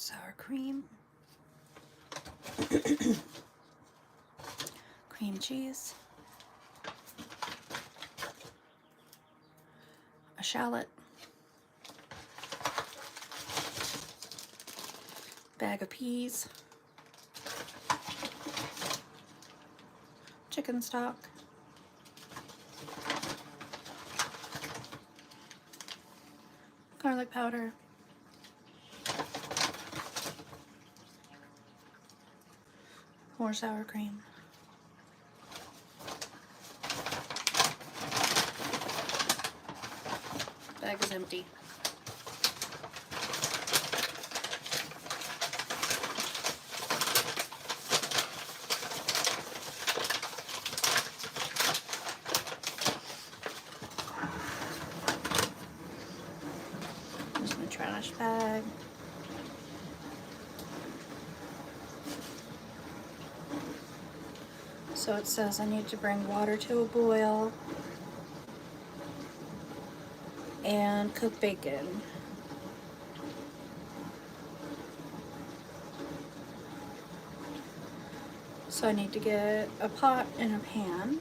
sour cream, cream cheese, a shallot, bag of peas, chicken stock, garlic powder, more sour cream, bag is empty. Here's my trash bag. So it says I need to bring water to a boil and cook bacon. So I need to get a pot and a pan.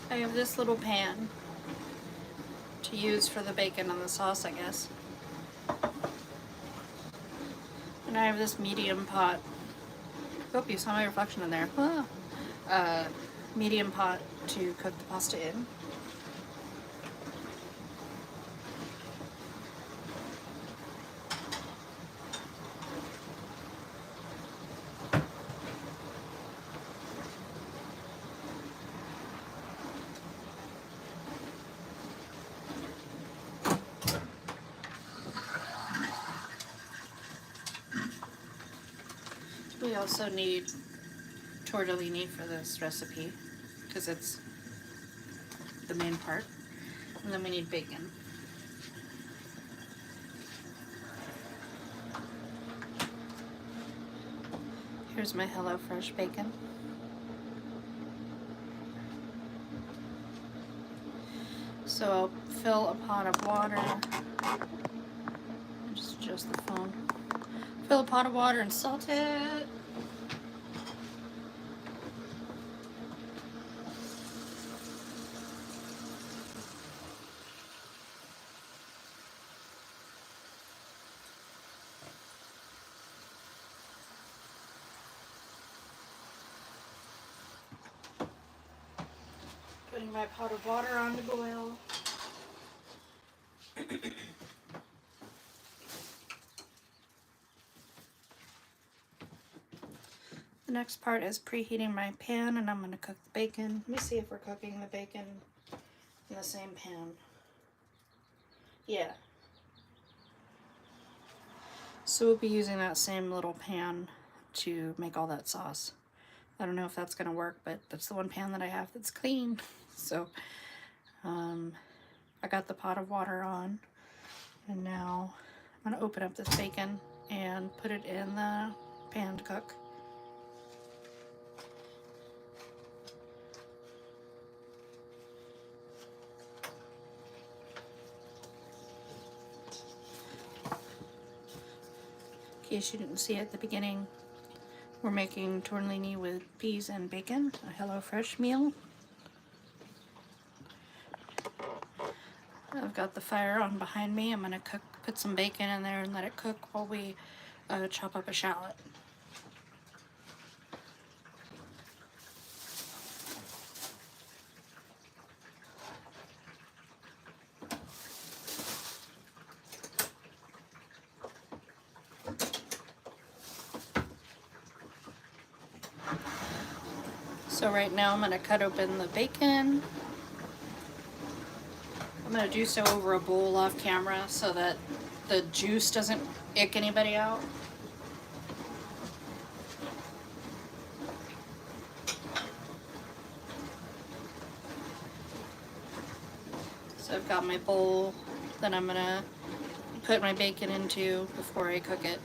I have this little pan to use for the bacon and the sauce, I guess. And I have this medium pot. Oh, you saw my reflection in there. Medium pot to cook the pasta in. We also need tortellini for this recipe because it's the main part. And then we need bacon. Here's my HelloFresh bacon. So I'll fill a pot of water. Just adjust the phone. Fill a pot of water and salt it. Putting my pot of water on to boil. The next part is preheating my pan, and I'm going to cook the bacon. Let me see if we're cooking the bacon in the same pan. Yeah. So we'll be using that same little pan to make all that sauce. I don't know if that's going to work, but that's the one pan that I have that's clean. So I got the pot of water on, and now I'm going to open up this bacon and put it in the pan to cook. In case you didn't see it at the beginning, we're making tortellini with peas and bacon, a HelloFresh meal. I've got the fire on behind me. I'm gonna put some bacon in there and let it cook while we chop up a shallot. So right now I'm gonna cut open the bacon. I'm going to do so over a bowl off camera so that the juice doesn't ick anybody out. So I've got my bowl, then I'm going to put my bacon into before I cook it.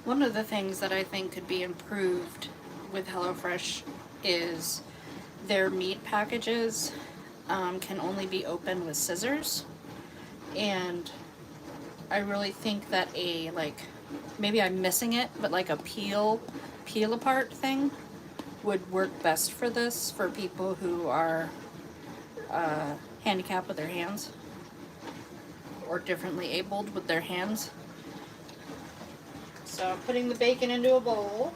One of the things that I think could be improved with HelloFresh is their meat packages can only be opened with scissors, and I really think that maybe I'm missing it, but like a peel apart thing would work best for this, for people who are handicapped with their hands or differently abled with their hands. So I'm putting the bacon into a bowl.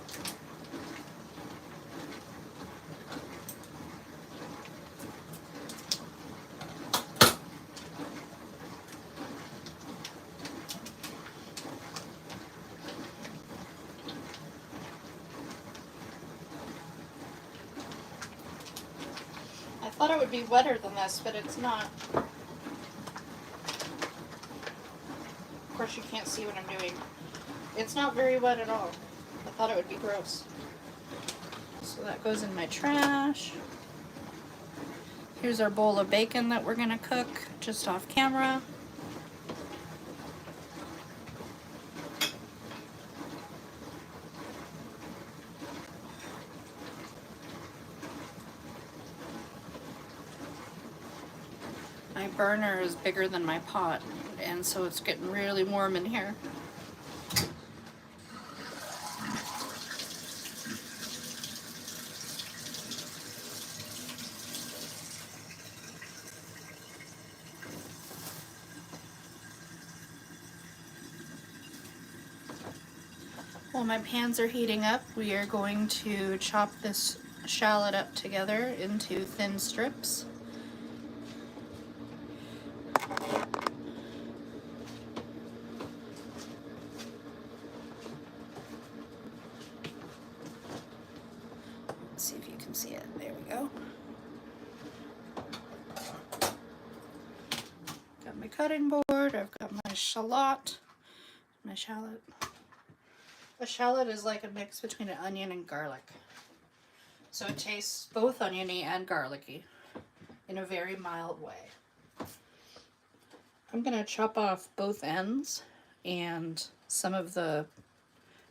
I thought it would be wetter than this, but it's not. Of course you can't see what I'm doing. It's not very wet at all. I thought it would be gross. So that goes in my trash. Here's our bowl of bacon that we're gonna cook just off camera. My burner is bigger than my pot, and so it's getting really warm in here. While my pans are heating up, we are going to chop this shallot up together into thin strips. Let's see if you can see it. There we go. Got my cutting board, I've got my shallot. A shallot is like a mix between an onion and garlic. So it tastes both oniony and garlicky in a very mild way. I'm gonna chop off both ends and some of the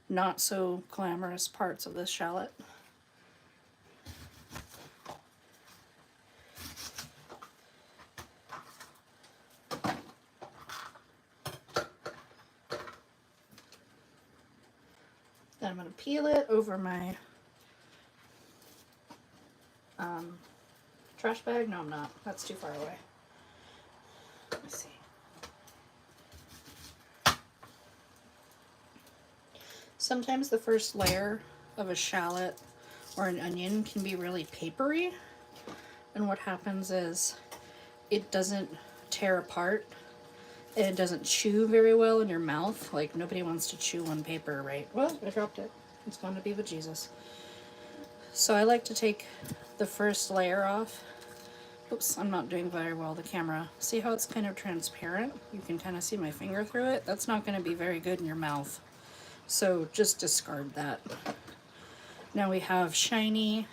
not so glamorous parts of this shallot. Then I'm going to peel it over my trash bag. No, I'm not. That's too far away. Let me see. Sometimes the first layer of a shallot or an onion can be really papery. And what happens is it doesn't tear apart. And it doesn't chew very well in your mouth. Like, nobody wants to chew on paper, right? Well, I dropped it. It's going to be with Jesus. So I like to take the first layer off. Oops, I'm not doing very well with the camera. See how it's kind of transparent? You can kind of see my finger through it. That's not going to be very good in your mouth. So just discard that. Now we have shiny,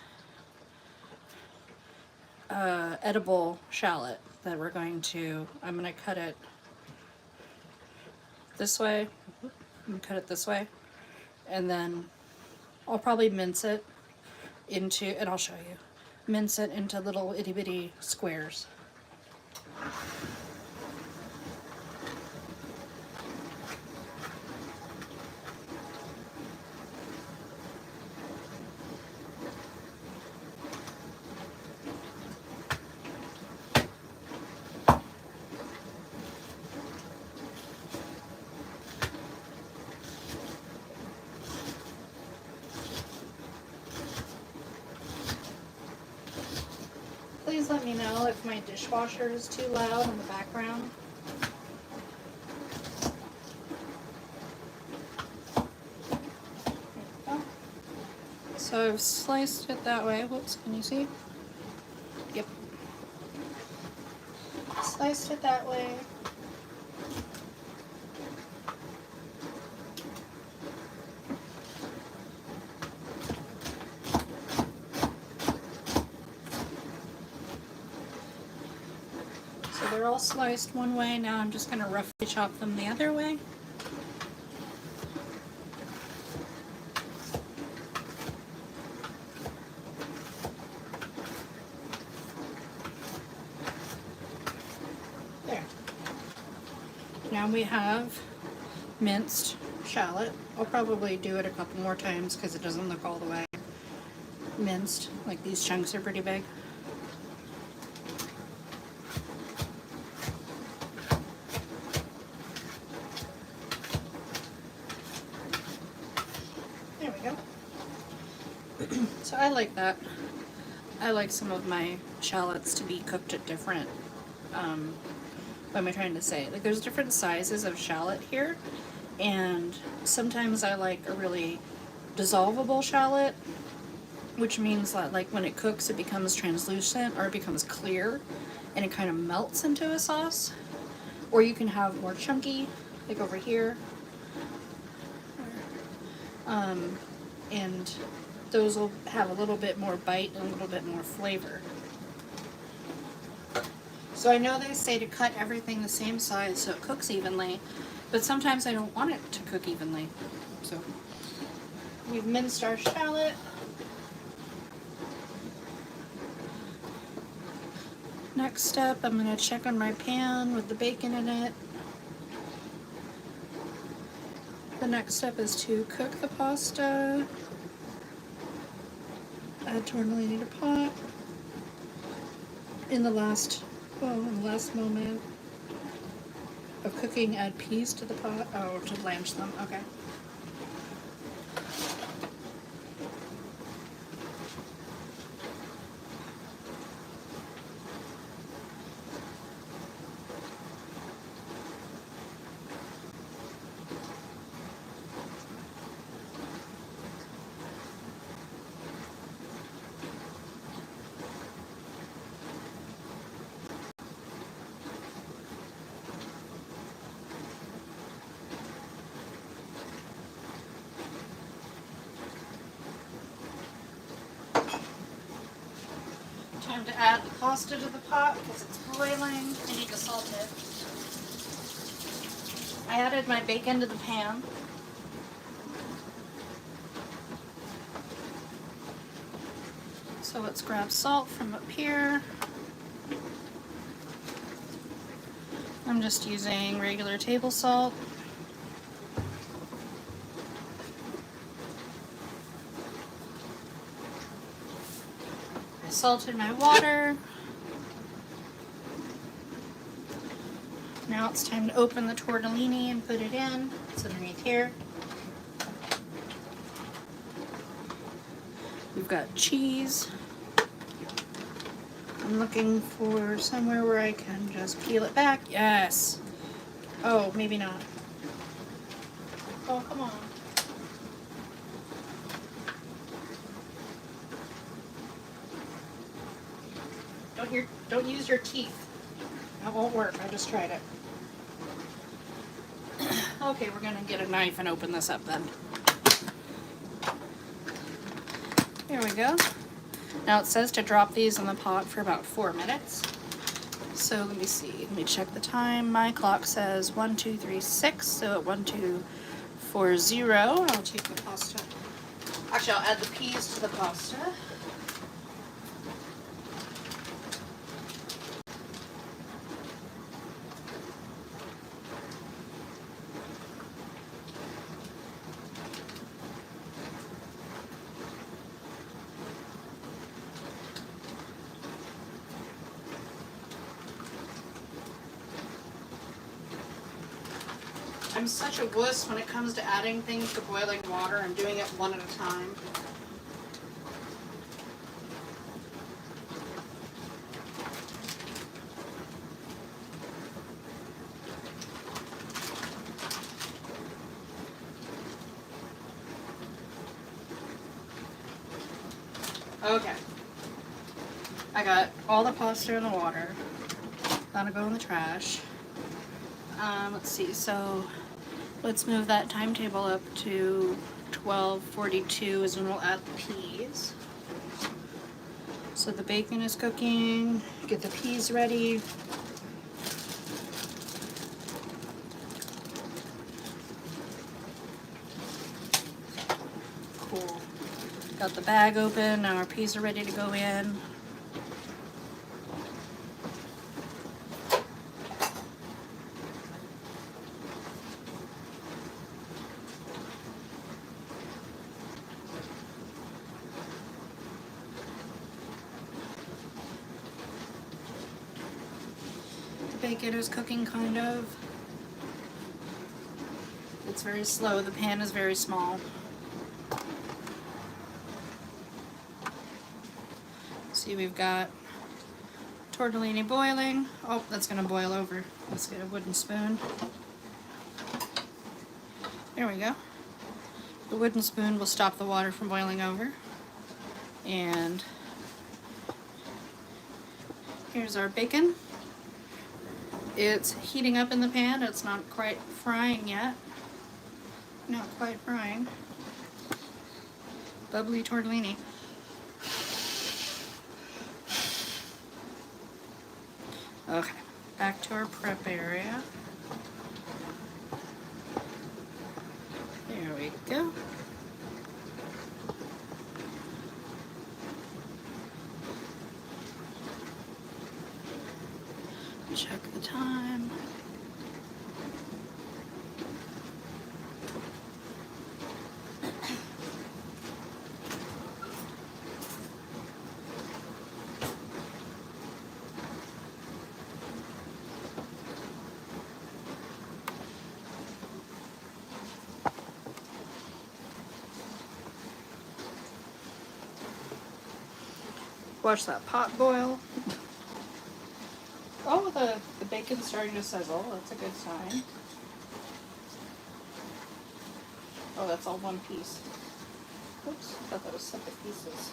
edible shallot that we're going to, I'm going to cut it this way, and cut it this way, and then I'll probably mince it into, and I'll show you, mince it into little itty bitty squares. Please let me know if my dishwasher is too loud in the background. So I've sliced it that way. Whoops, can you see? Yep. Sliced it that way. all sliced one way. Now I'm just going to roughly chop them the other way. There. Now we have minced shallot. I'll probably do it a couple more times because it doesn't look all the way minced. Like, these chunks are pretty big. There we go. So I like that. I like some of my shallots to be cooked at different, what am I trying to say? Like, there's different sizes of shallot here, and sometimes I like a really dissolvable shallot, which means that, like, when it cooks it becomes translucent or it becomes clear and it kind of melts into a sauce. Or you can have more chunky, like over here, and those will have a little bit more bite and a little bit more flavor. So I know they say to cut everything the same size so it cooks evenly, but sometimes I don't want it to cook evenly. So we've minced our shallot. Next step, I'm going to check on my pan with the bacon in it. The next step is to cook the pasta. Add tortellini to pot. In the last moment of cooking, add peas to the pot. Oh, to blanch them. Okay. Time to add the pasta to the pot because it's boiling. I need to salt it. I added my bacon to the pan. So let's grab salt from up here. I'm just using regular table salt. I salted my water. Now it's time to open the tortellini and put it in. It's underneath here. We've got cheese. I'm looking for somewhere where I can just peel it back. Yes. Oh, maybe not. Oh, come on. Don't use your teeth. That won't work. I just tried it. Okay, we're gonna get a knife and open this up then. There we go. Now it says to drop these in the pot for about 4 minutes. So let me see. Let me check the time. My clock says 1, 2, 3, 6. So at 1, 2, 4, 0, I'll take the pasta. Actually, I'll add the peas to the pasta. I'm such a wuss when it comes to adding things to boiling water and doing it one at a time. Okay. I got all the pasta in the water. Gonna go in the trash. Let's see, so let's move that timetable up to 12:42 is when we'll add the peas. So the bacon is cooking. Get the peas ready. cool. Got the bag open, now our peas are ready to go in. The bacon is cooking kind of. It's very slow, the pan is very small. See, we've got tortellini boiling. Oh, that's gonna boil over. Let's get a wooden spoon. There we go. The wooden spoon will stop the water from boiling over. And here's our bacon. It's heating up in the pan. It's not quite frying yet. Not quite frying. Bubbly tortellini. Okay, back to our prep area. There we go. Check the time. Watch that pot boil. Oh, the bacon's starting to sizzle. That's a good sign. Oh, that's all one piece. Oops, I thought that was separate pieces.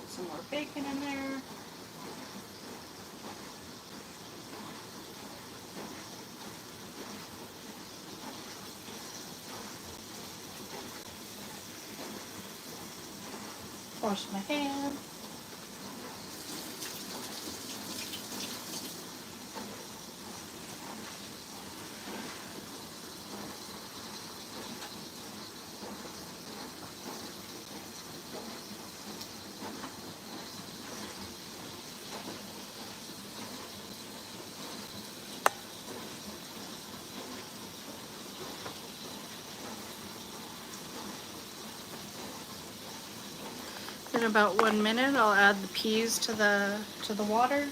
Some more bacon in there. Wash my hand. In about 1 minute, I'll add the peas to the water.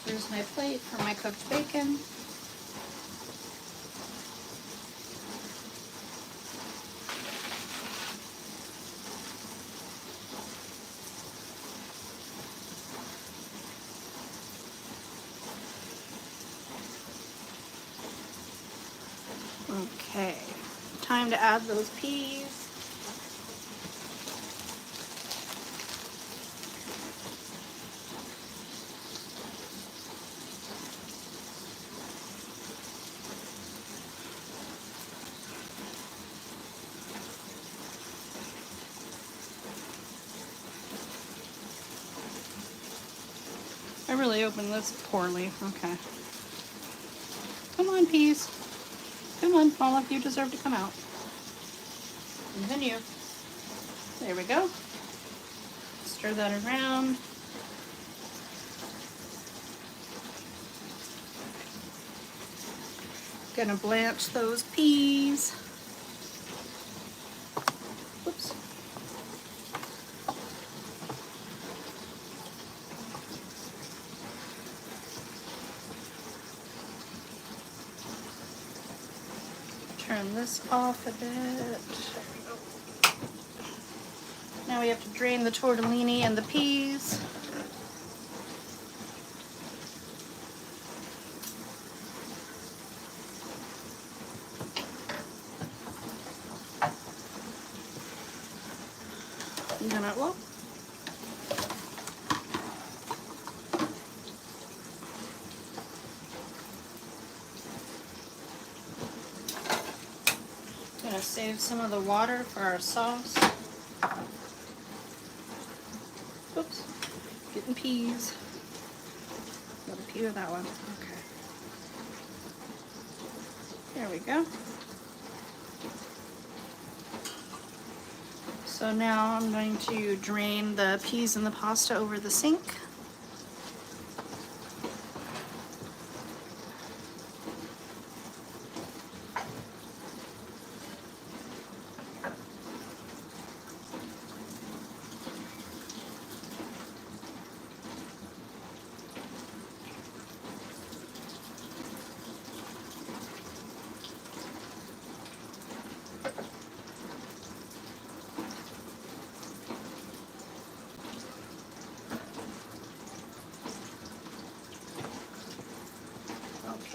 Here's my plate for my cooked bacon. Okay, time to add those peas. I really opened this poorly. Okay. Come on, peas. Come on, all of you deserve to come out. Even you. There we go. Stir that around. Gonna blanch those peas. Whoops. Turn this off a bit. Now we have to drain the tortellini and the peas. that well. Gonna save some of the water for our sauce. Oops, getting peas. Got a pea with that one. Okay. There we go. So now I'm going to drain the peas and the pasta over the sink.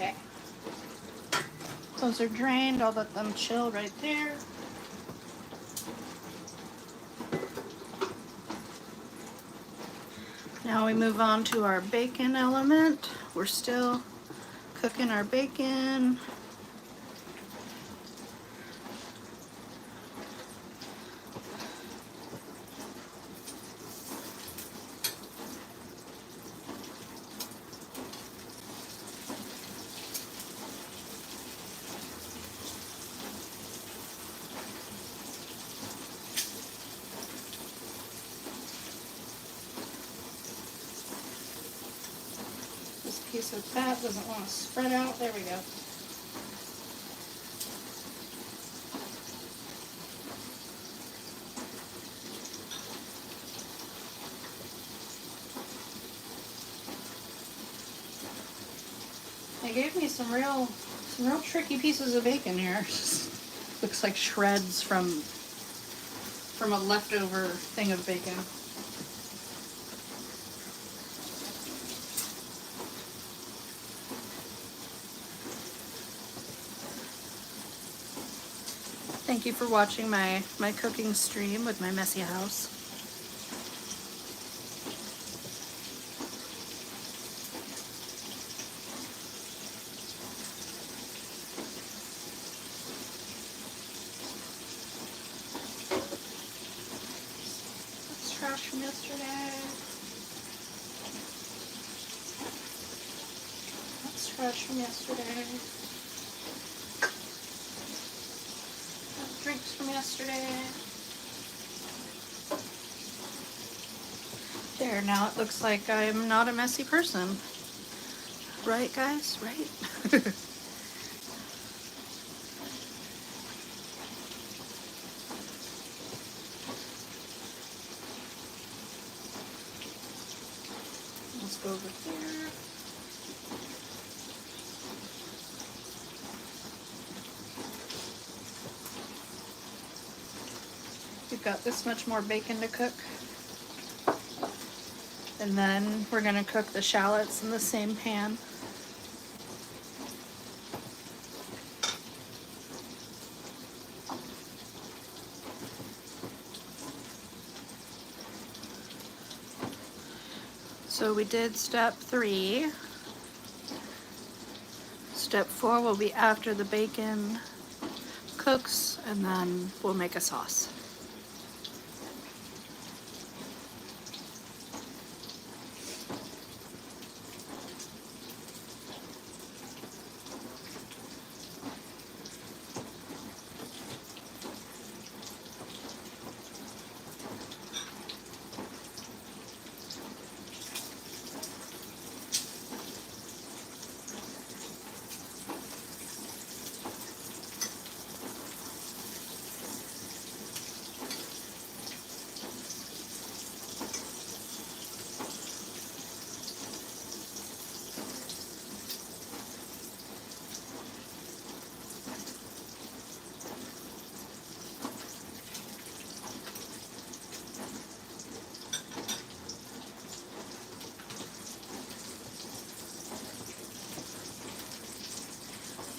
Okay. Those are drained. I'll let them chill right there. Now we move on to our bacon element. We're still cooking our bacon. This piece of fat doesn't want to spread out. There we go. They gave me some real tricky pieces of bacon here. Looks like shreds from a leftover thing of bacon. Thank you for watching my cooking stream with my messy house. That's trash from yesterday. That's trash from yesterday. Drinks from yesterday. There, now it looks like I'm not a messy person. Right, guys? Right? Let's go over here. We've got this much more bacon to cook. And then we're gonna cook the shallots in the same pan. So we did step 3. Step 4 will be after the bacon cooks, and then we'll make a sauce.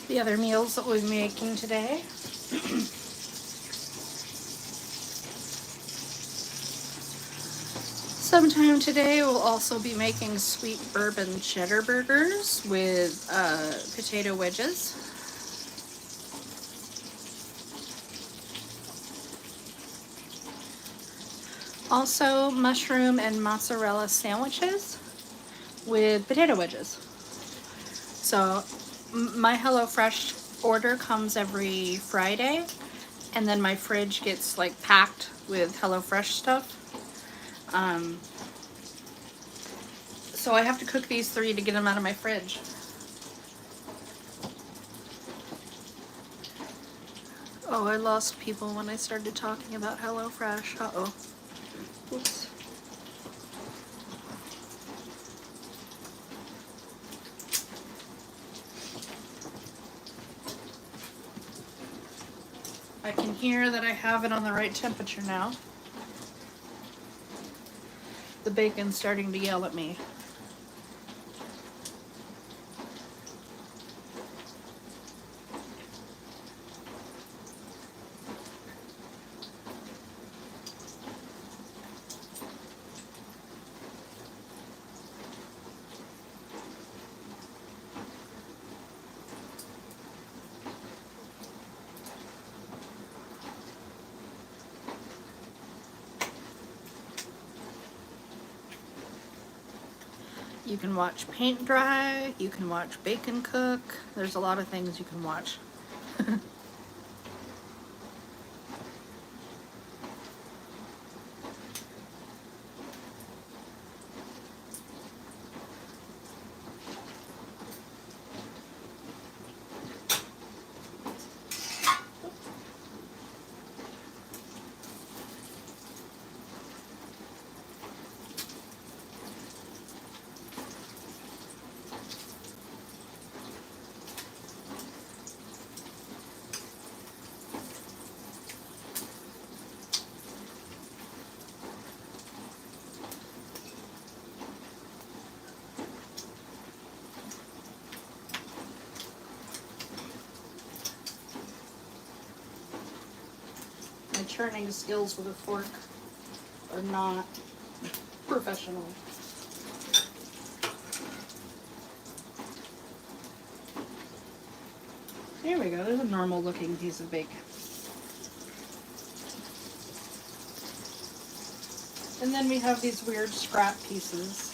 The other meals that we'll be making today. Sometime today we'll also be making sweet bourbon cheddar burgers with potato wedges. Also mushroom and mozzarella sandwiches with potato wedges. So my HelloFresh order comes every Friday, and then my fridge gets like packed with HelloFresh stuff. So I have to cook these 3 to get them out of my fridge. Oh, I lost people when I started talking about HelloFresh. Uh-oh. Oops. I can hear that I have it on the right temperature now. The bacon's starting to yell at me. You can watch paint dry, you can watch bacon cook. There's a lot of things you can watch. My churning skills with a fork are not professional. There we go, there's a normal looking piece of bacon. And then we have these weird scrap pieces.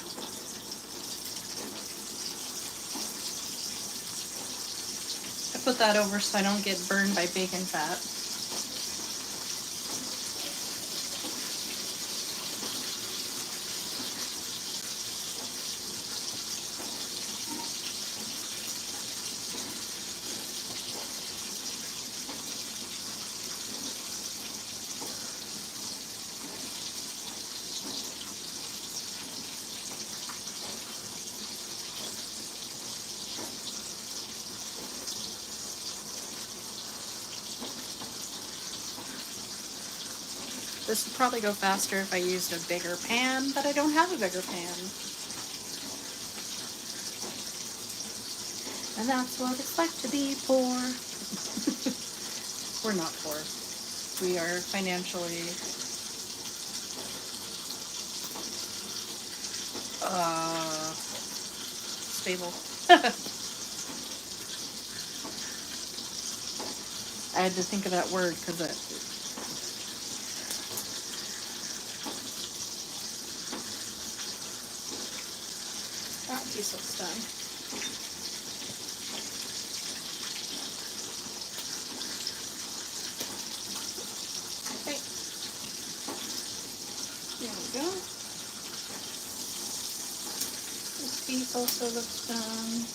I put that over so I don't get burned by bacon fat. This would probably go faster if I used a bigger pan, but I don't have a bigger pan. And that's what it's like to be poor. We're not poor. We are financially stable. I had to think of that word because that piece looks done. Okay. There we go. This piece also looks done.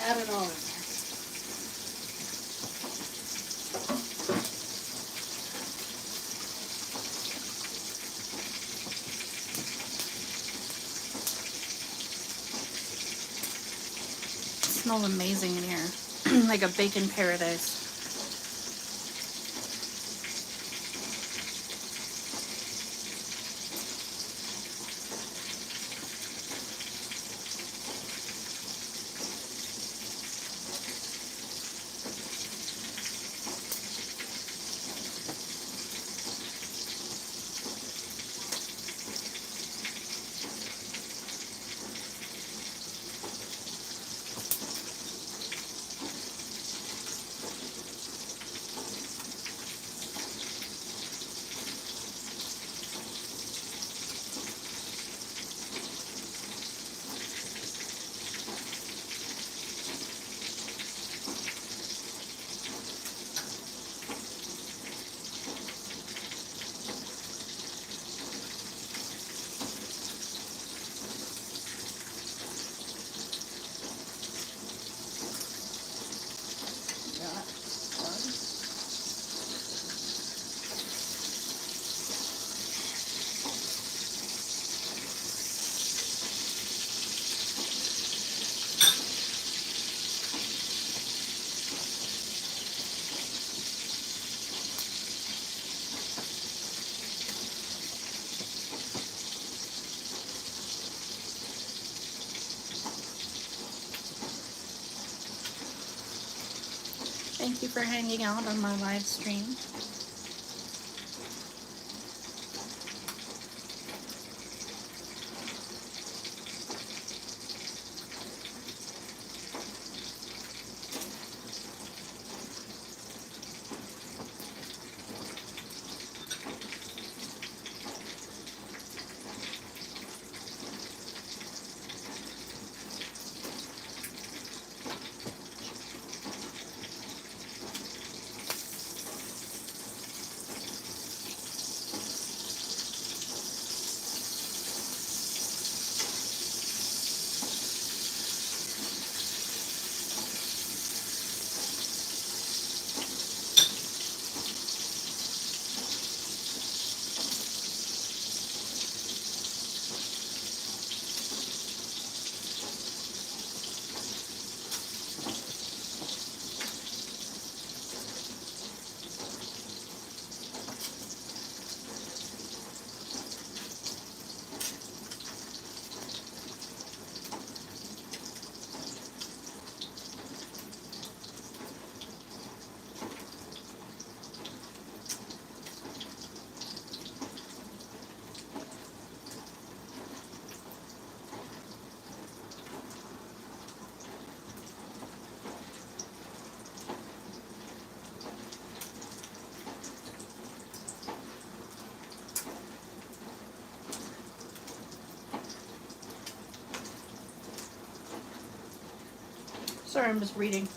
add it all in there. It smells amazing in here. Like a bacon paradise. Thank you for hanging out on my live stream. Sorry, I'm just reading.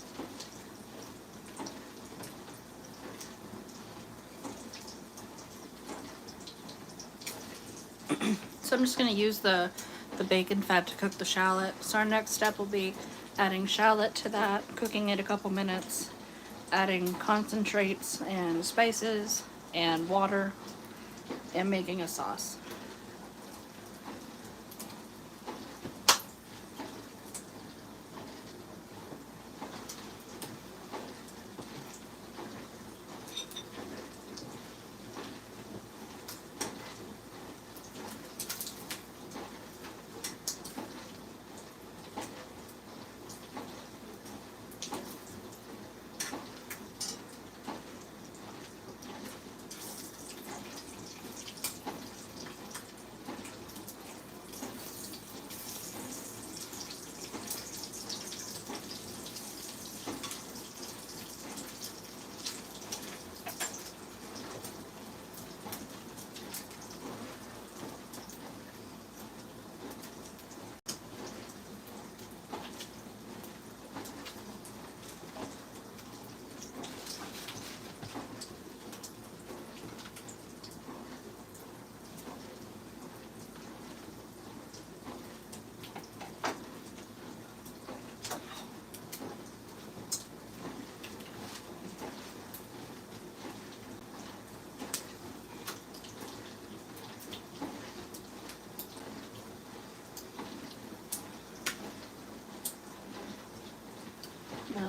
So I'm just going to use the bacon fat to cook the shallot. So our next step will be adding shallot to that, cooking it a couple minutes, adding concentrates and spices and water, and making a sauce.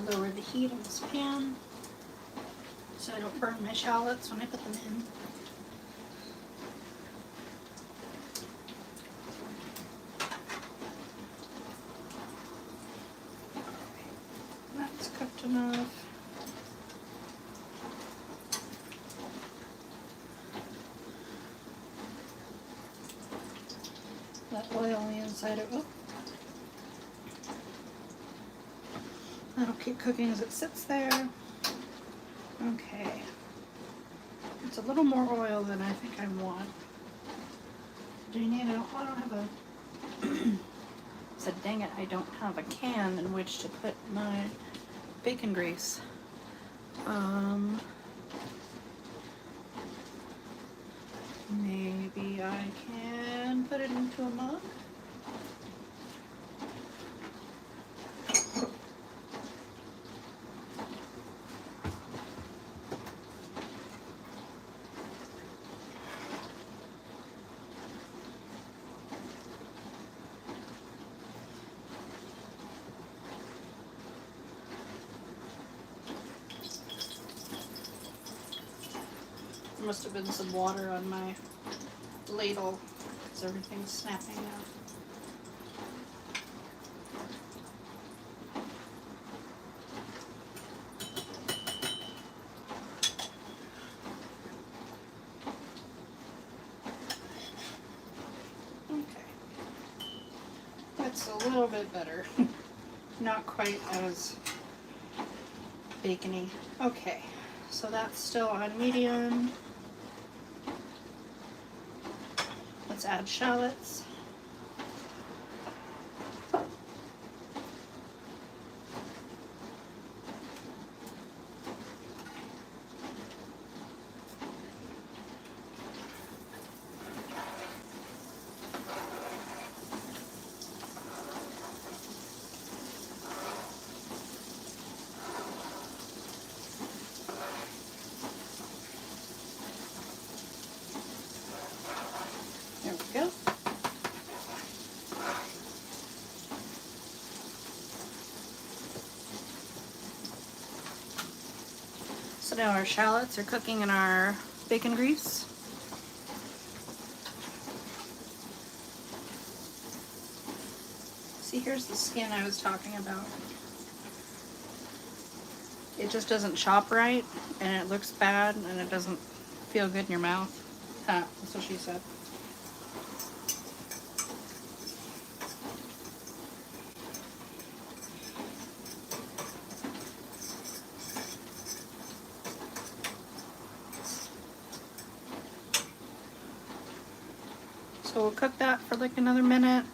to lower the heat on this pan so I don't burn my shallots when I put them in. That's cooked enough. That oil on the inside of it. That'll keep cooking as it sits there. Okay. It's a little more oil than I think I want. Do you need a, I don't have a, said dang it, I don't have a can in which to put my bacon grease. Maybe I can put it into a mug. There must have been some water on my ladle because everything's snapping now. Okay. That's a little bit better. Not quite as bacony. Okay, so that's still on medium. Let's add shallots. There we go. So now our shallots are cooking in our bacon grease. See, here's the skin I was talking about. It just doesn't chop right, and it looks bad, and it doesn't feel good in your mouth. That's what she said. So we'll cook that for like another minute.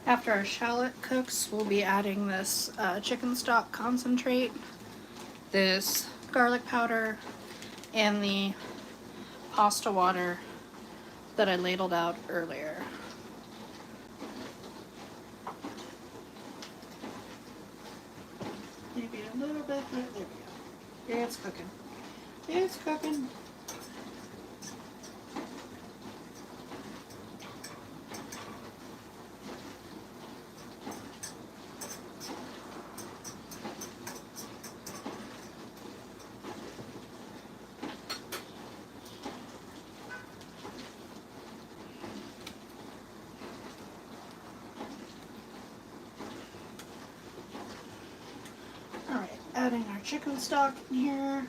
After our shallot cooks, we'll be adding this chicken stock concentrate, this garlic powder, and the pasta water that I ladled out earlier. Maybe a little bit, there we go. Yeah, it's cooking. It's cooking. Adding our chicken stock in here.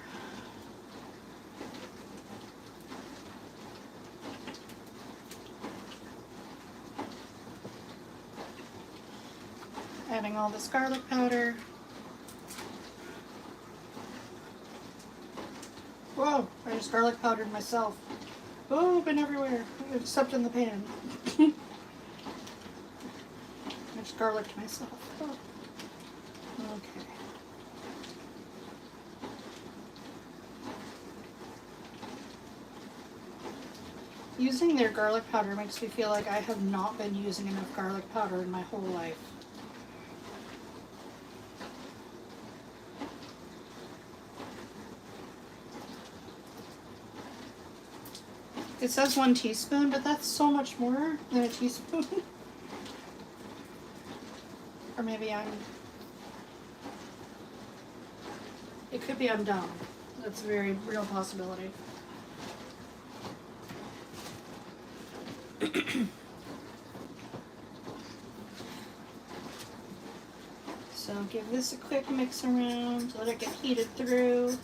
Adding all this garlic powder. Whoa, I just garlic powdered myself. Oh, been everywhere, except in the pan. I just garlicked myself. Oh. Okay. Using their garlic powder makes me feel like I have not been using enough garlic powder in my whole life. It says 1 teaspoon, but that's so much more than a teaspoon. Or maybe it could be I'm dumb. That's a very real possibility. So give this a quick mix around, let it get heated through.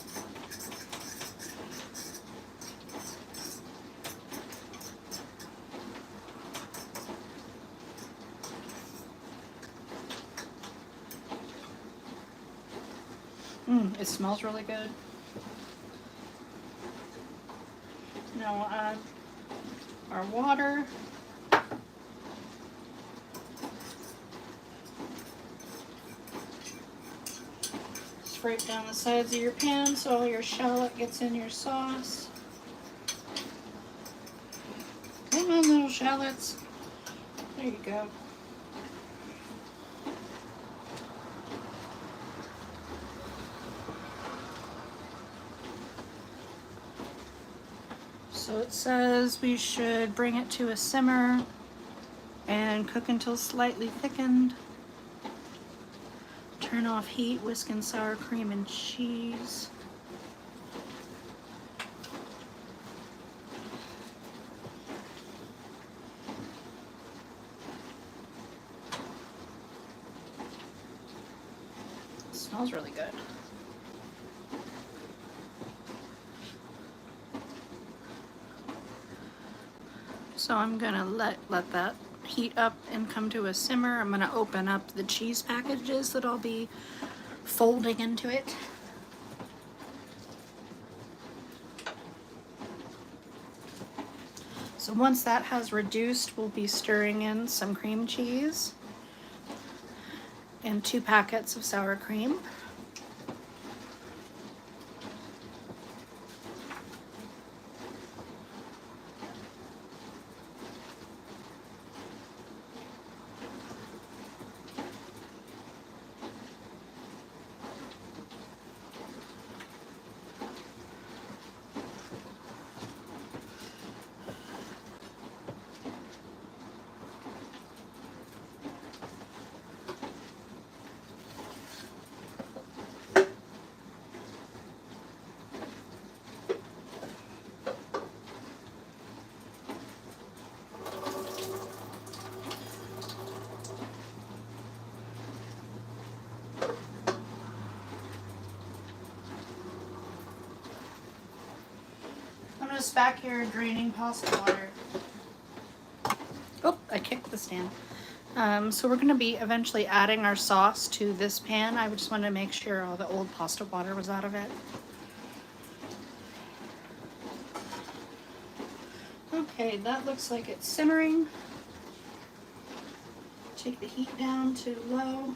It smells really good. Now we'll add our water. Scrape down the sides of your pan so all your shallot gets in your sauce. Come on, little shallots. There you go. So it says we should bring it to a simmer and cook until slightly thickened. Turn off heat, whisk in sour cream and cheese. It smells really good. So I'm gonna let that heat up and come to a simmer. I'm gonna open up the cheese packages that I'll be folding into it. So once that has reduced, we'll be stirring in some cream cheese and 2 packets of sour cream. I'm just back here draining pasta water. Oh, I kicked the stand. So we're going to be eventually adding our sauce to this pan. I just wanted to make sure all the old pasta water was out of it. Okay, that looks like it's simmering. Take the heat down to low.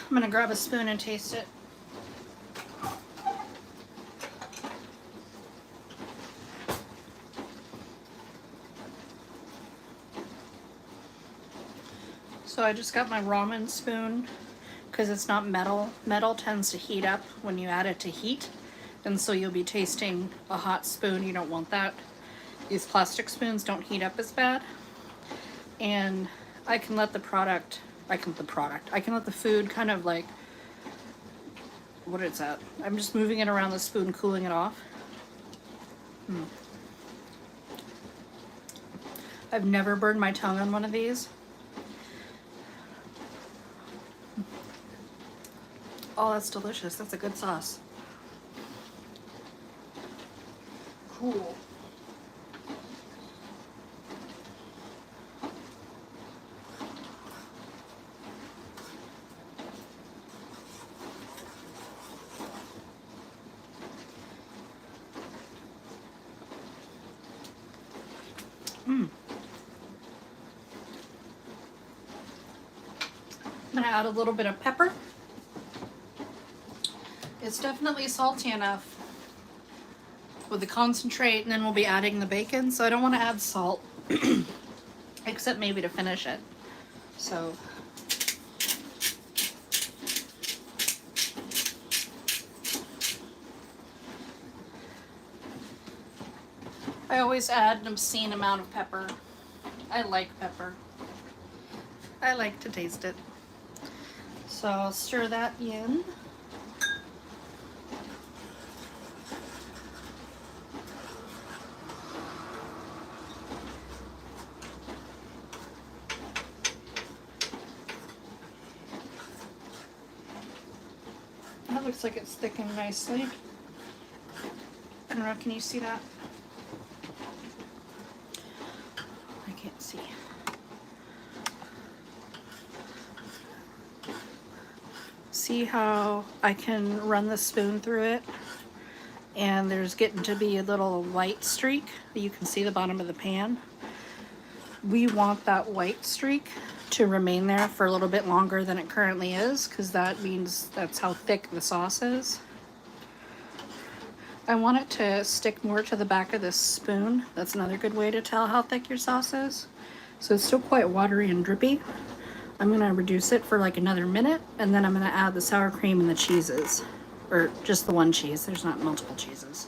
I'm gonna grab a spoon and taste it. So I just got my ramen spoon because it's not metal. Metal tends to heat up when you add it to heat, and so you'll be tasting a hot spoon. You don't want that. These plastic spoons don't heat up as bad, and I can let the food kind of like, what is that? I'm just moving it around the spoon, cooling it off. I've never burned my tongue on one of these. Oh, that's delicious. That's a good sauce. Cool. I'm gonna add a little bit of pepper. It's definitely salty enough with the concentrate, and then we'll be adding the bacon, so I don't want to add salt except maybe to finish it. So I always add an obscene amount of pepper. I like pepper. I like to taste it. So I'll stir that in. That looks like it's thickened nicely. I don't know, can you see that? I can't see. See how I can run the spoon through it? And there's getting to be a little white streak. You can see the bottom of the pan. We want that white streak to remain there for a little bit longer than it currently is, because that means that's how thick the sauce is. I want it to stick more to the back of this spoon. That's another good way to tell how thick your sauce is. So it's still quite watery and drippy. I'm gonna reduce it for like another minute, and then I'm gonna add the sour cream and the cheeses. Or just the one cheese, there's not multiple cheeses.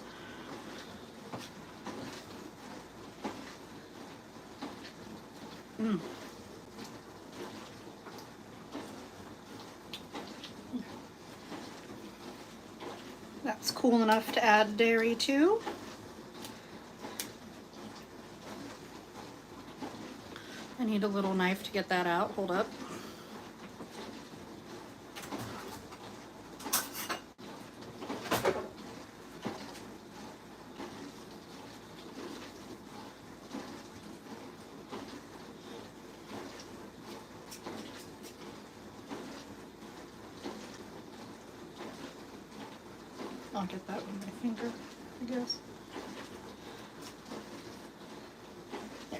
That's cool enough to add dairy to. I need a little knife to get that out. Hold up. I'll get that with my finger, I guess. There.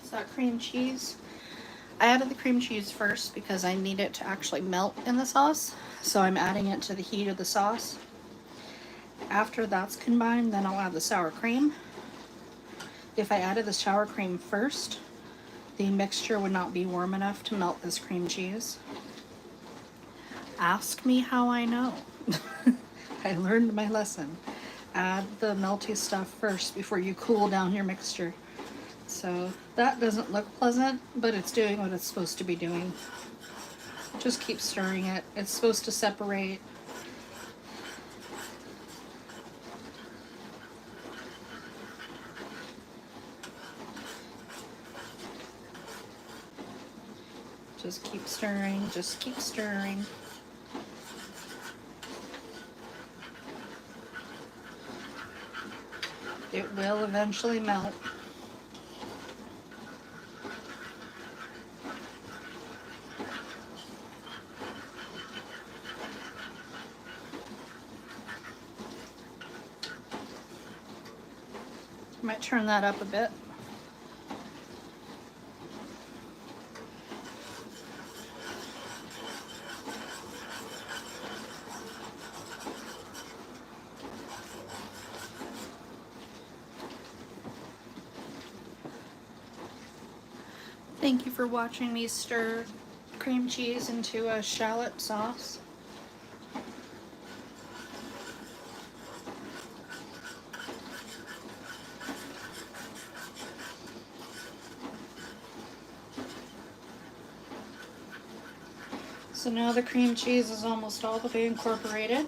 So that cream cheese, I added the cream cheese first because I need it to actually melt in the sauce. So I'm adding it to the heat of the sauce. After that's combined, then I'll add the sour cream. If I added the sour cream first, the mixture would not be warm enough to melt this cream cheese. Ask me how I know. I learned my lesson. Add the melty stuff first before you cool down your mixture. So that doesn't look pleasant, but it's doing what it's supposed to be doing. Just keep stirring it. It's supposed to separate. Just keep stirring, just keep stirring. It will eventually melt. Might turn that up a bit. Thank you for watching me stir cream cheese into a shallot sauce. So now the cream cheese is almost all the way incorporated.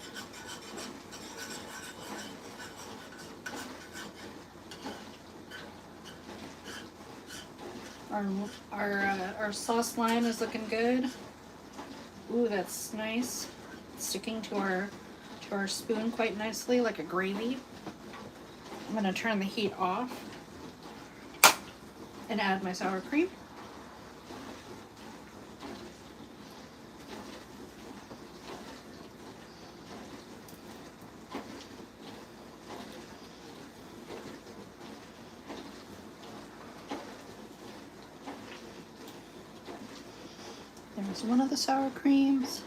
Our sauce line is looking good. Ooh, that's nice. It's sticking to our spoon quite nicely, like a gravy. I'm gonna turn the heat off and add my sour cream. There's one of the sour creams.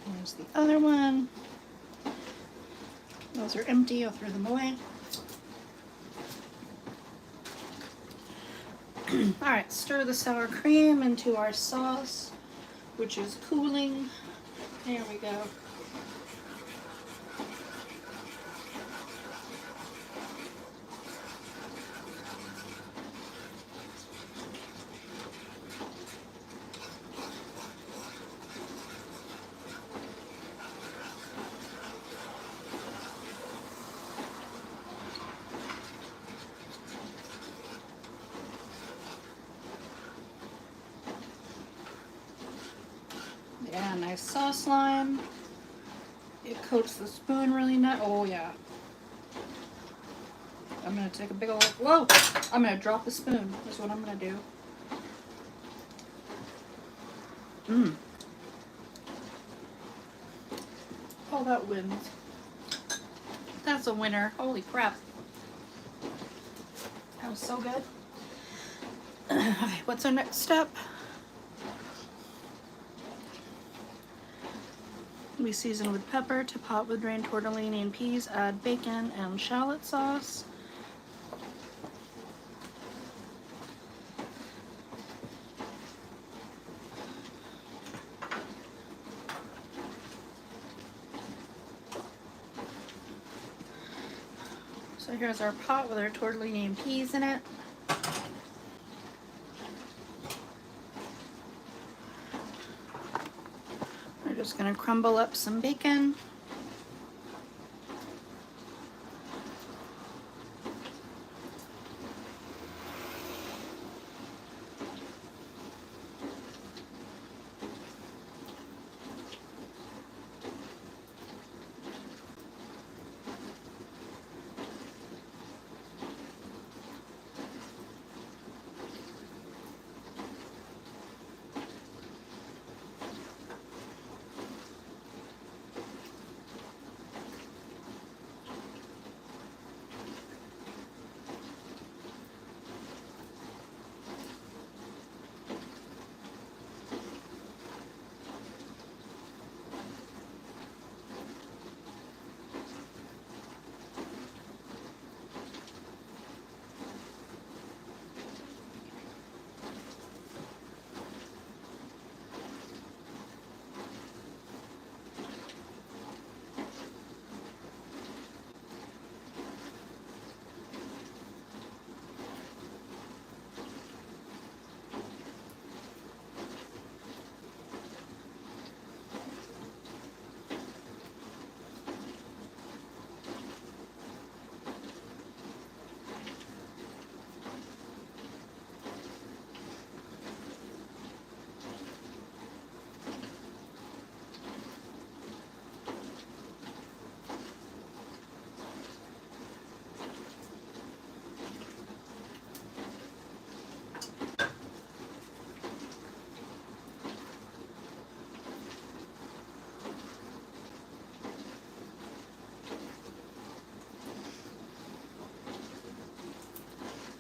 There's the other one. Those are empty, I'll throw them away. Alright, stir the sour cream into our sauce, which is cooling. There we go. Yeah, nice sauce line. It coats the spoon really nice. Oh yeah. I'm gonna take a big old, whoa! I'm gonna drop the spoon, is what I'm gonna do. Mmm. Oh, that wins. That's a winner. Holy crap. That was so good. Okay, what's our next step? We season with pepper, to pot with drained tortellini and peas, add bacon and shallot sauce. So here's our pot with our tortellini and peas in it. We're just gonna crumble up some bacon.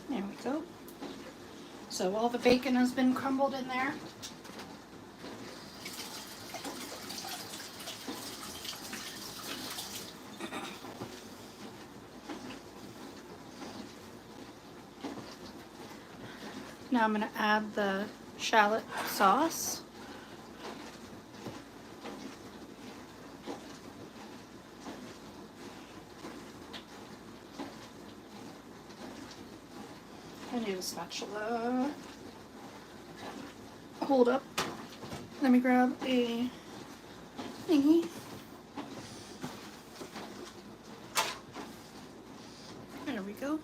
There we go. So all the bacon has been crumbled in there. Now I'm going to add the shallot sauce. I need a spatula. Hold up. Let me grab a thingy. There we go.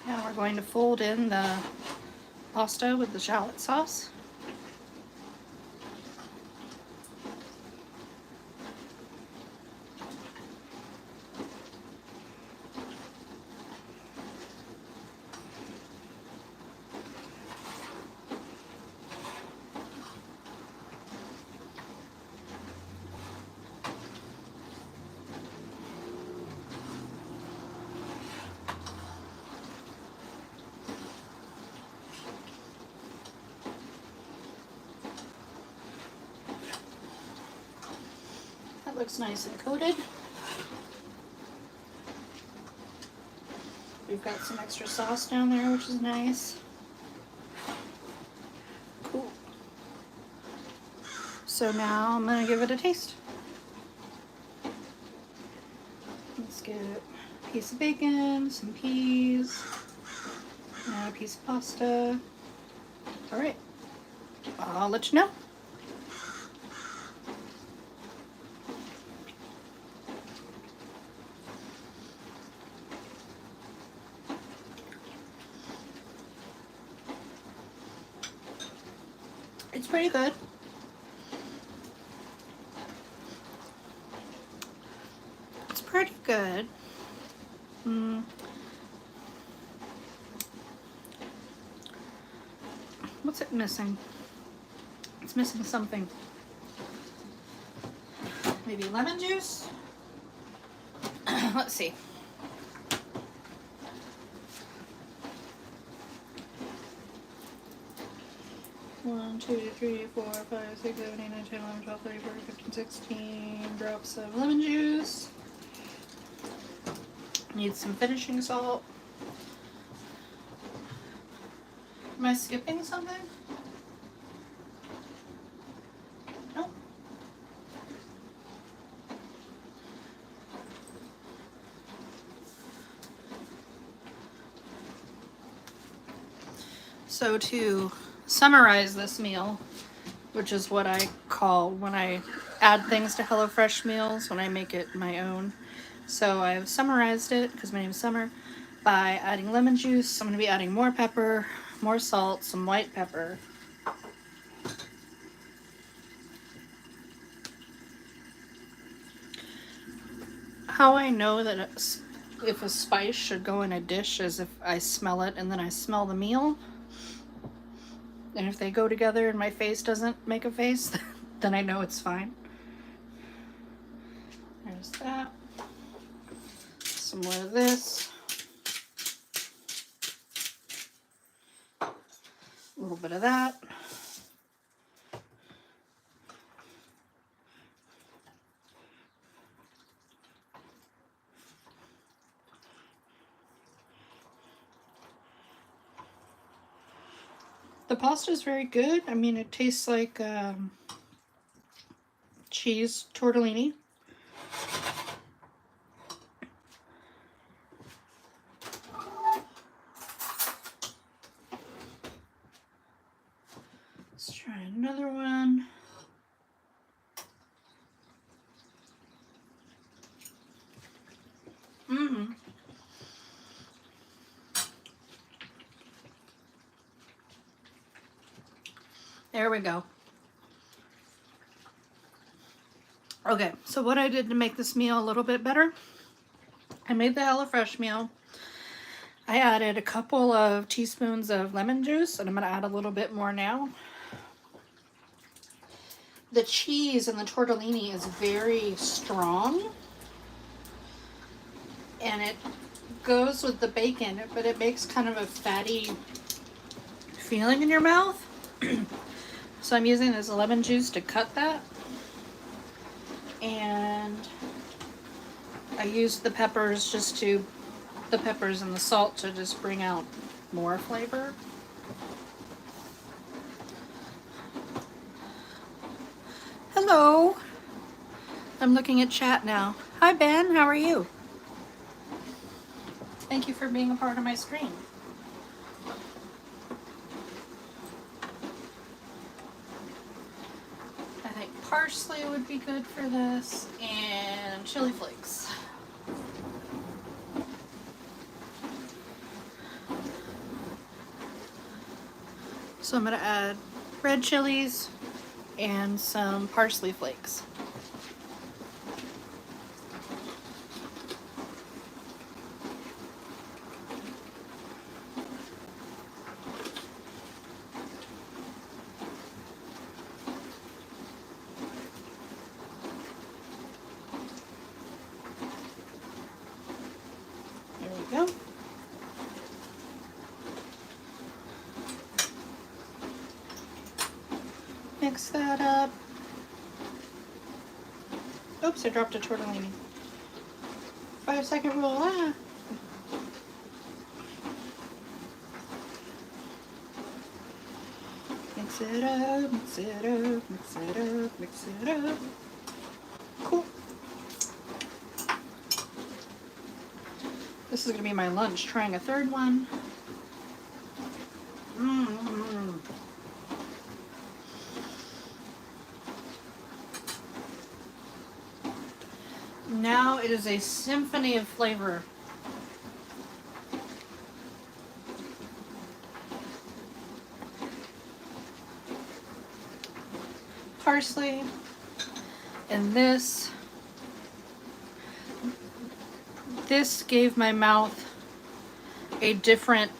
Now we're going to fold in the pasta with the shallot sauce. looks nice and coated. We've got some extra sauce down there, which is nice. Cool. So now I'm gonna give it a taste. Let's get a piece of bacon, some peas, and a piece of pasta. All right, I'll let you know. It's pretty good. It's pretty good. What's it missing? It's missing something. Maybe lemon juice? Let's see. One, 2, 3, 4, 5, 6, 7, 8, 9, 10, 11, 12, 13, 14, 15, 16 drops of lemon juice. Need some finishing salt. Am I skipping something? Nope. So to summarize this meal, which is what I call when I add things to HelloFresh meals, when I make it my own. So I've summarized it, because my name is Summer, by adding lemon juice. I'm going to be adding more pepper, more salt, some white pepper. How I know that if a spice should go in a dish is if I smell it and then I smell the meal. And if they go together and my face doesn't make a face, then I know it's fine. There's that. Some more of this. A little bit of that. The pasta is very good. I mean, it tastes like cheese tortellini. Let's try another one. There we go. Okay, so what I did to make this meal a little bit better, I made the HelloFresh meal. I added a couple of teaspoons of lemon juice, and I'm going to add a little bit more now. The cheese in the tortellini is very strong, and it goes with the bacon, but it makes kind of a fatty feeling in your mouth. So I'm using this lemon juice to cut that. And I used the peppers the peppers and the salt to just bring out more flavor. Hello. I'm looking at chat now. Hi Ben, how are you? Thank you for being a part of my stream. I think parsley would be good for this, and chili flakes. So I'm going to add red chilies and some parsley flakes. There we go. Mix that up. Oops, I dropped a tortellini. 5-second rule. Ah. Mix it up, mix it up, mix it up, mix it up. Cool. This is going to be my lunch, trying a third one. Now it is a symphony of flavor. Parsley, and this gave my mouth a different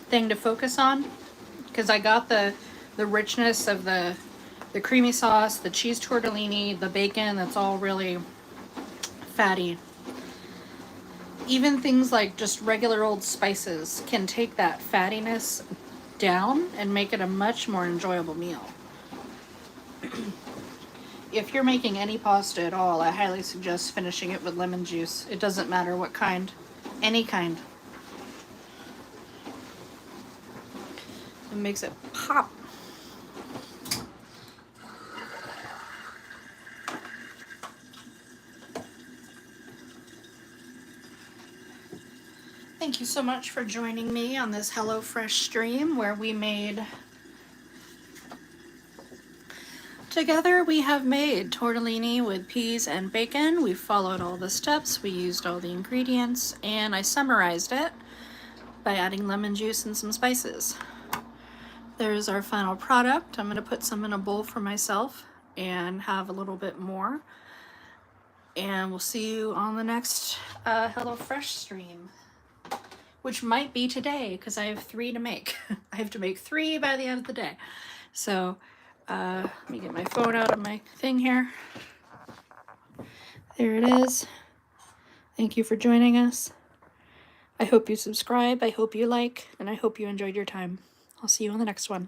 thing to focus on, because I got the richness of the creamy sauce, the cheese tortellini, the bacon, that's all really fatty. Even things like just regular old spices can take that fattiness down and make it a much more enjoyable meal. If you're making any pasta at all, I highly suggest finishing it with lemon juice. It doesn't matter what kind, any kind. It makes it pop. Thank you so much for joining me on this HelloFresh stream where we made... Together we have made tortellini with peas and bacon. We followed all the steps, we used all the ingredients, and I summarized it by adding lemon juice and some spices. There's our final product. I'm going to put some in a bowl for myself and have a little bit more. And we'll see you on the next HelloFresh stream, which might be today because I have 3 to make. I have to make 3 by the end of the day. So let me get my phone out of my thing here. There it is. Thank you for joining us. I hope you subscribe, I hope you like, and I hope you enjoyed your time. I'll see you on the next one.